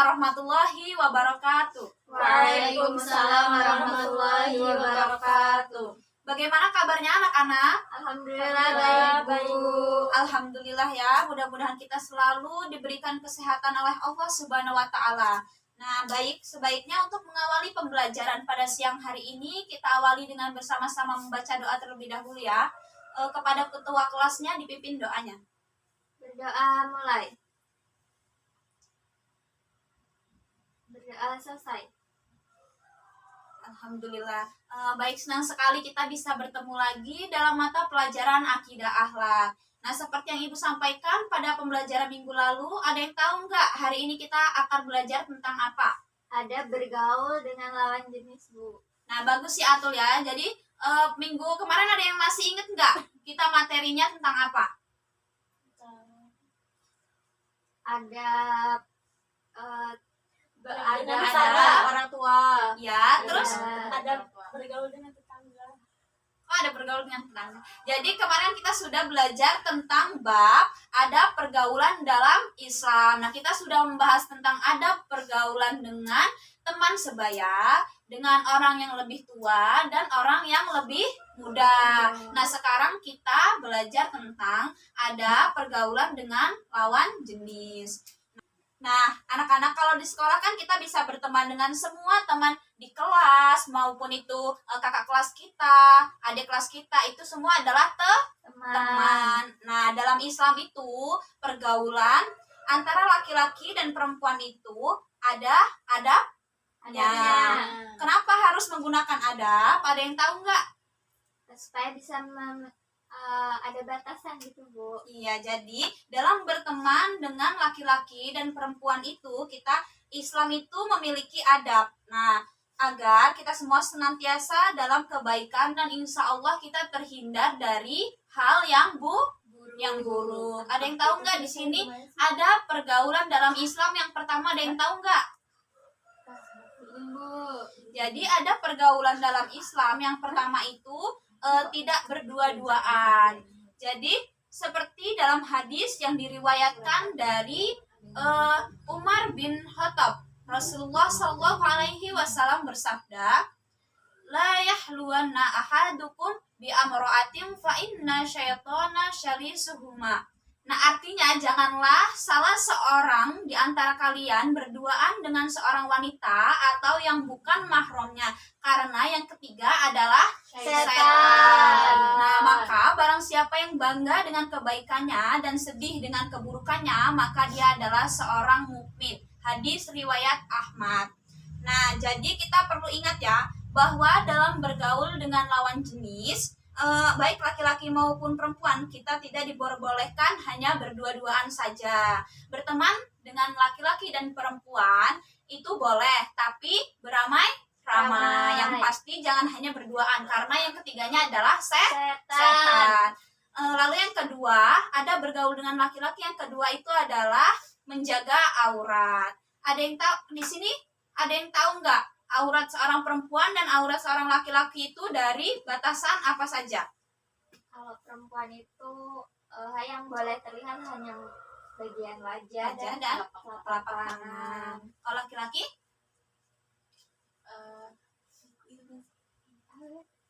warahmatullahi wabarakatuh. Waalaikumsalam warahmatullahi wabarakatuh. Bagaimana kabarnya anak-anak? Alhamdulillah baik, Bu. Alhamdulillah ya, mudah-mudahan kita selalu diberikan kesehatan oleh Allah Subhanahu wa taala. Nah, sebaiknya untuk mengawali pembelajaran pada siang hari ini, kita awali dengan bersama-sama membaca doa terlebih dahulu ya. Kepada ketua kelasnya dipimpin doanya. Berdoa mulai. Berdoa selesai. Alhamdulillah. Baik, senang sekali kita bisa bertemu lagi dalam mata pelajaran akidah akhlak. Nah, seperti yang Ibu sampaikan pada pembelajaran minggu lalu, ada yang tahu nggak hari ini kita akan belajar tentang apa? Ada bergaul dengan lawan jenis, Bu. Nah, bagus ya Atul ya. Jadi, minggu kemarin ada yang masih inget nggak kita materinya tentang apa? Ada Ada orang tua. Ya, terus ada bergaul dengan tetangga. ada pergaulan dengan tetangga. Jadi kemarin kita sudah belajar tentang bab adab pergaulan dalam Islam. Nah, kita sudah membahas tentang adab pergaulan dengan teman sebaya, dengan orang yang lebih tua dan orang yang lebih muda. Nah, sekarang kita belajar tentang adab pergaulan dengan lawan jenis. Nah, anak-anak kalau di sekolah kan kita bisa berteman dengan semua teman di kelas, maupun itu kakak kelas kita, adik kelas kita, itu semua adalah teman. Nah, dalam Islam itu pergaulan antara laki-laki dan perempuan itu ada adabnya. Kenapa harus menggunakan adab? Ada yang tahu nggak? Supaya bisa ada batasan gitu, Bu. Iya, jadi dalam berteman dengan laki-laki dan perempuan itu, Islam itu memiliki adab. Nah, agar kita semua senantiasa dalam kebaikan dan insya Allah kita terhindar dari hal yang buruk. Ada yang tahu nggak di sini ada pergaulan dalam Islam yang pertama, ada yang tahu nggak? Jadi ada pergaulan dalam Islam yang pertama itu tidak berdua-duaan. Jadi seperti dalam hadis yang diriwayatkan dari Umar bin Khattab, Rasulullah Shallallahu Alaihi Wasallam bersabda, la yahluwanna ahadukum bi amroatim fa inna syaitana syalisuhuma. Nah, artinya janganlah salah seorang di antara kalian berduaan dengan seorang wanita atau yang bukan mahramnya, karena yang ketiga adalah setan. Nah, maka barang siapa yang bangga dengan kebaikannya dan sedih dengan keburukannya, maka dia adalah seorang mukmin. Hadis riwayat Ahmad. Nah, jadi kita perlu ingat ya, bahwa dalam bergaul dengan lawan jenis, baik laki-laki maupun perempuan, kita tidak diperbolehkan hanya berdua-duaan saja. Berteman dengan laki-laki dan perempuan itu boleh, tapi beramai-ramai. Yang pasti jangan hanya berduaan, karena yang ketiganya adalah setan. Lalu yang kedua, ada bergaul dengan laki-laki. Yang kedua itu adalah menjaga aurat. Ada yang tahu di sini? Ada yang tahu nggak aurat seorang perempuan dan aurat seorang laki-laki itu dari batasan apa saja? Kalau perempuan itu yang boleh terlihat hanya bagian wajah dan telapak tangan. Kalau laki-laki?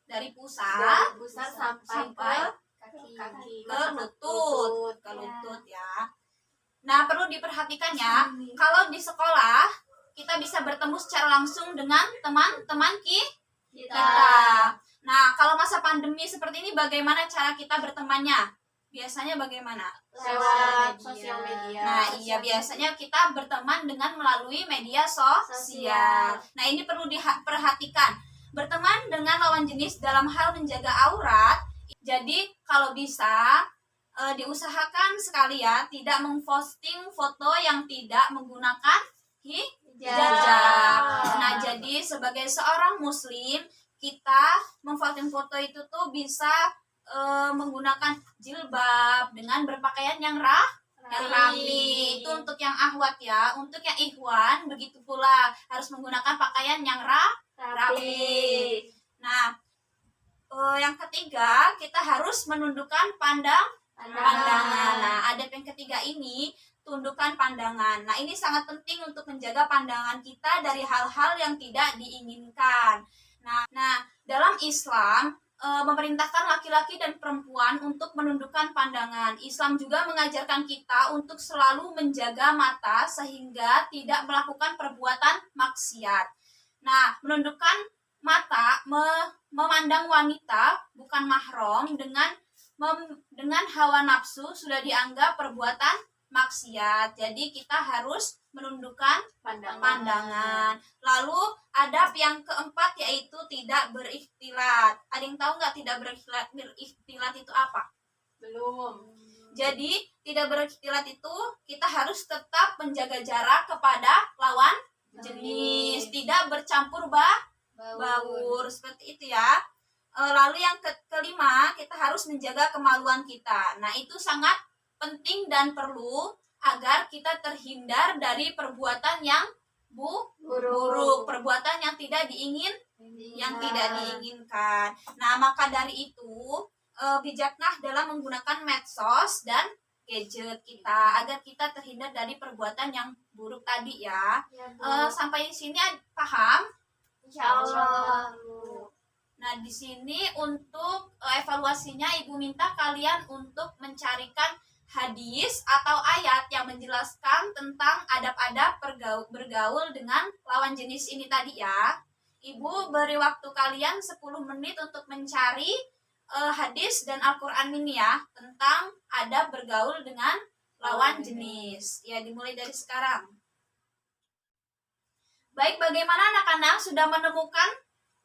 Dari pusat sampai kaki ke lutut ya. Nah, perlu diperhatikan ya, kalau di sekolah kita bisa bertemu secara langsung dengan teman-teman kita. Nah, kalau masa pandemi seperti ini, bagaimana cara kita bertemannya? Biasanya bagaimana? Lewat sosial media. Nah, iya, biasanya kita berteman dengan melalui media sosial. Nah, ini perlu diperhatikan. Berteman dengan lawan jenis dalam hal menjaga aurat. Jadi, kalau bisa diusahakan sekali ya, tidak memposting foto yang tidak menggunakan hijab. Nah, jadi sebagai seorang muslim, kita memposting foto itu tuh bisa menggunakan jilbab dengan berpakaian yang rapi. Itu untuk yang ahwat ya. Untuk yang ikhwan begitu pula harus menggunakan pakaian yang rapi. Nah, yang ketiga, kita harus menundukkan pandangan. Nah, adab yang ketiga ini tundukkan pandangan. Nah, ini sangat penting untuk menjaga pandangan kita dari hal-hal yang tidak diinginkan. Nah, dalam Islam memerintahkan laki-laki dan perempuan untuk menundukkan pandangan. Islam juga mengajarkan kita untuk selalu menjaga mata sehingga tidak melakukan perbuatan maksiat. Nah, menundukkan mata, memandang wanita bukan mahram dengan hawa nafsu sudah dianggap perbuatan maksiat. Jadi kita harus menundukkan pandangan. Lalu adab yang keempat yaitu tidak berikhtilat. Ada yang tahu nggak tidak berikhtilat itu apa? Belum. Jadi tidak berikhtilat itu kita harus tetap menjaga jarak kepada lawan jenis, tidak bercampur baur seperti itu ya. Lalu yang kelima, kita harus menjaga kemaluan kita. Nah, itu sangat penting dan perlu agar kita terhindar dari perbuatan yang buruk, perbuatan yang tidak tidak diinginkan. Nah, maka dari itu bijaklah dalam menggunakan medsos dan gadget kita agar kita terhindar dari perbuatan yang buruk tadi ya. Sampai sini paham? Insyaallah. Nah, di sini untuk evaluasinya Ibu minta kalian untuk mencarikan hadis atau ayat yang menjelaskan tentang adab-adab bergaul dengan lawan jenis ini tadi ya. Ibu beri waktu kalian 10 menit untuk mencari hadis dan Al-Qur'an ini ya tentang adab bergaul dengan lawan jenis. Ya, dimulai dari sekarang. Baik, bagaimana anak-anak sudah menemukan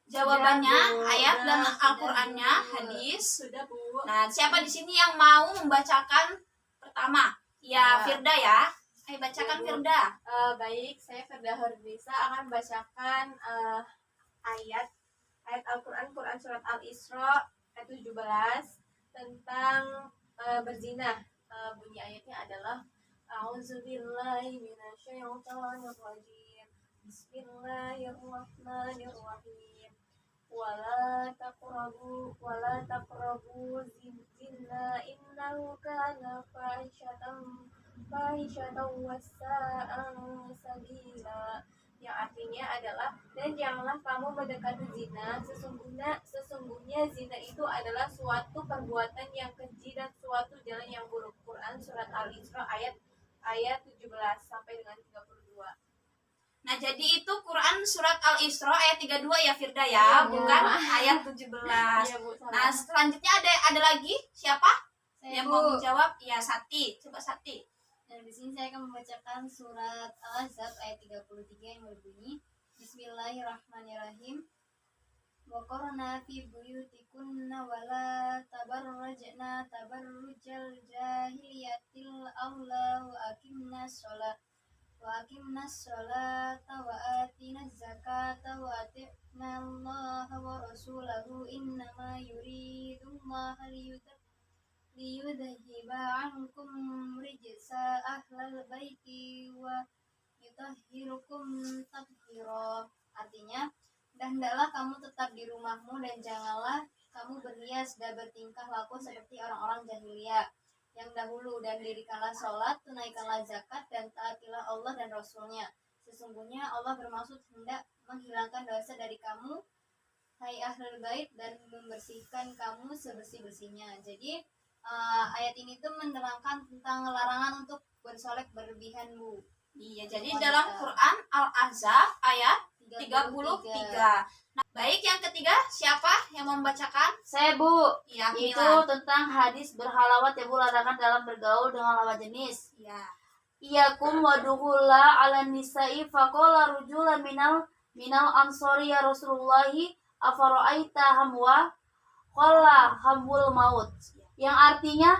jawabannya, ayat dan Al-Qur'annya, hadis? Sudah, Bu. Nah, siapa di sini yang mau membacakan pertama? Ya, Firda ya. Ayo bacakan, Firda. Baik, saya Firda Hurnisa akan bacakan ayat Al-Quran, Quran surat Al-Isra ayat 17 tentang berzina. Bunyi ayatnya adalah A'udzubillahi minasyaitonirrajim. Bismillahirrahmanirrahim. Wala taqrabu zina innahu kana fahishatan wassa'an sabila. Yang artinya adalah, dan janganlah kamu mendekati zina, sesungguhnya zina itu adalah suatu perbuatan yang keji dan suatu jalan yang buruk. Quran surat Al-Isra ayat 17 sampai dengan 32. Nah, jadi itu Quran surat Al-Isra ayat 32 ya Firda ya, bukan ayat 17. Iya, Bu, Nah, selanjutnya ada lagi siapa Saya, yang Bu. mau menjawab? Ya, Sati. Coba Sati. Dan di sini saya akan membacakan surat Al-Ahzab ayat 33 yang berbunyi Bismillahirrahmanirrahim. Wa qarna fi buyutikunna wa la tabarrajna tabarrujal jahiliyatil awla wa aqimnas sholata wa atinaz zakata wa ati'na Allah wa rasulahu innama yuridullahu liyudhiba ankum rijsa ahlal baiti wa yutahhirukum tathira. Artinya, dan hendaklah kamu tetap di rumahmu dan janganlah kamu berhias dan bertingkah laku seperti orang-orang jahiliyah yang dahulu, dan dirikanlah sholat, tunaikanlah zakat, dan taatilah Allah dan Rasulnya. Sesungguhnya Allah bermaksud hendak menghilangkan dosa dari kamu, hai ahlul bait, dan membersihkan kamu sebersih-bersihnya. Jadi ayat ini tuh menerangkan tentang larangan untuk bersolek berlebihan, Bu. Iya, jadi dalam Quran Al-Ahzab ayat 33. Nah, baik, yang ketiga siapa yang membacakan? Saya, Bu. Ya, Itu Mila. tentang hadis berhalawat yang Bu larangan dalam bergaul dengan lawan jenis. Ya. Iyakum waduhula ala nisa'i faqala rujulan minal ansori ya Rasulullahi afara'aita hamwa qala hamul maut. Yang artinya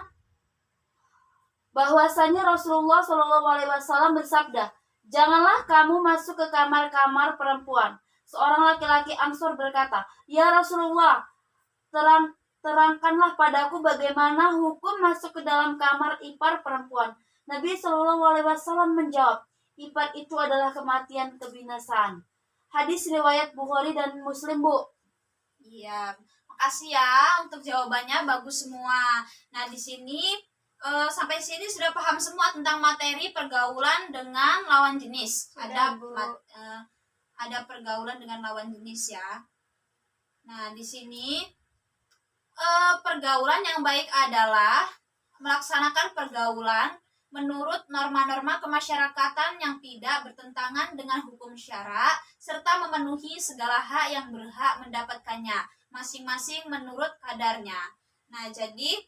bahwasanya Rasulullah SAW bersabda, janganlah kamu masuk ke kamar-kamar perempuan. Seorang laki-laki Ansor berkata, ya Rasulullah, terangkanlah padaku bagaimana hukum masuk ke dalam kamar ipar perempuan. Nabi SAW menjawab, ipar itu adalah kematian, kebinasaan. Hadis riwayat Bukhari dan Muslim, Bu. Iya, makasih ya untuk jawabannya, bagus semua. Nah, di sini sampai sini sudah paham semua tentang materi pergaulan dengan lawan jenis. Sudah, Bu. Ada pergaulan dengan lawan jenis ya. Nah, di sini pergaulan yang baik adalah melaksanakan pergaulan menurut norma-norma kemasyarakatan yang tidak bertentangan dengan hukum syara serta memenuhi segala hak yang berhak mendapatkannya, masing-masing menurut kadarnya. Nah, jadi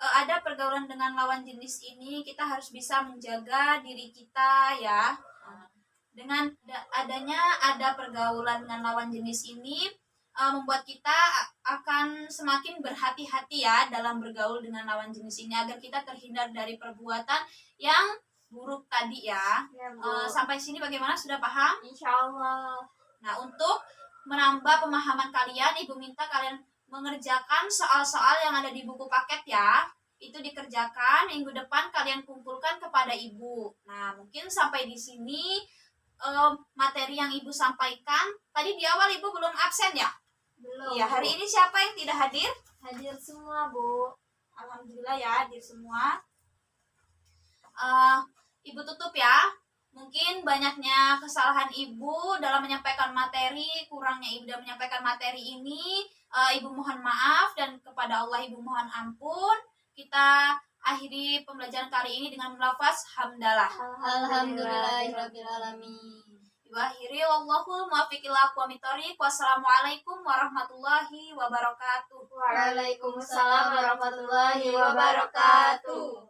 ada pergaulan dengan lawan jenis ini kita harus bisa menjaga diri kita ya. Dengan adanya ada pergaulan dengan lawan jenis ini membuat kita akan semakin berhati-hati ya dalam bergaul dengan lawan jenis ini agar kita terhindar dari perbuatan yang buruk tadi ya. Ya, Bu. Sampai sini bagaimana, sudah paham? Insya Allah. Nah, untuk menambah pemahaman kalian, Ibu minta kalian mengerjakan soal-soal yang ada di buku paket ya. Itu dikerjakan, minggu depan kalian kumpulkan kepada Ibu. Nah, mungkin sampai di sini materi yang Ibu sampaikan. Tadi di awal Ibu belum absen ya? Belum. Iya, hari ini siapa yang tidak hadir? Hadir semua, Bu. Alhamdulillah ya, hadir semua. Ibu tutup ya. Mungkin banyaknya kesalahan Ibu dalam menyampaikan materi, kurangnya Ibu dalam menyampaikan materi ini, Ibu mohon maaf dan kepada Allah Ibu mohon ampun. Kita akhiri pembelajaran kali ini dengan melafaz hamdalah. Alhamdulillahirabbil alamin. Ibu akhiri, wallahul muwaffiq ila aqwamit thoriq. Wassalamualaikum warahmatullahi wabarakatuh. Waalaikumsalam warahmatullahi wabarakatuh.